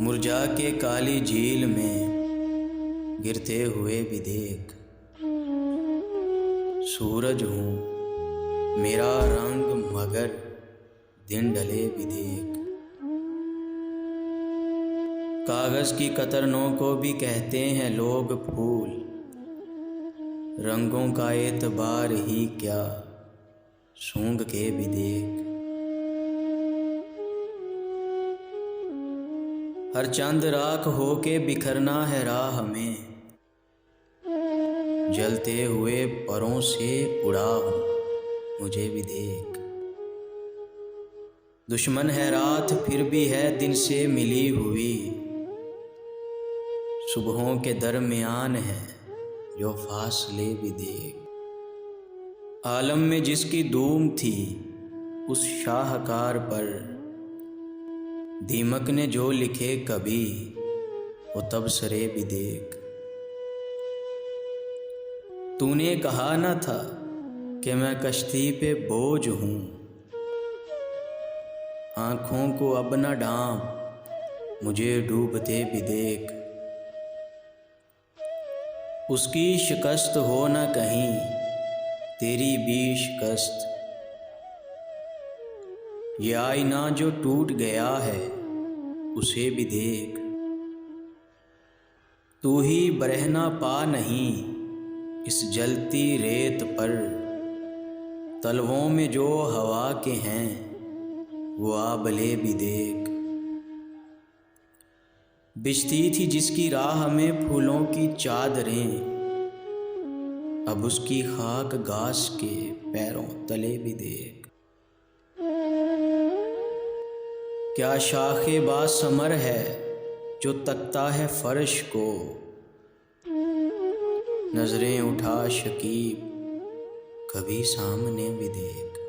मुरझा के काली झील में गिरते हुए भी देख। सूरज हूँ मेरा रंग मगर दिन ढले भी देख। कागज की कतरनों को भी कहते हैं लोग फूल, रंगों का एतबार ही क्या सूंघ के भी देख। हर चंद राख होके बिखरना है राह में, जलते हुए परों से उड़ा हूँ मुझे भी देख। दुश्मन है रात फिर भी है दिन से मिली हुई, सुबहों के दरमियान है जो फासले भी देख। आलम में जिसकी धूम थी उस शाहकार पर, दीमक ने जो लिखे कभी वो तबसरे भी देख। तूने कहा न था कि मैं कश्ती पे बोझ हूँ, आँखों को अब न ढांप मुझे डूबते भी देख। उसकी शिकस्त हो न कहीं तेरी भी शिकस्त, ये आईना जो टूट गया है उसे भी देख। तू ही बरहना पा नहीं इस जलती रेत पर, तलवों में जो हवा के हैं वो आबले भी देख। बिछती थी जिसकी राह में फूलों की चादरें, अब उसकी खाक घास के पैरों तले भी देख। क्या शाखे बासमर है जो तकता है फर्श को, नजरें उठा शकीब कभी सामने भी देख।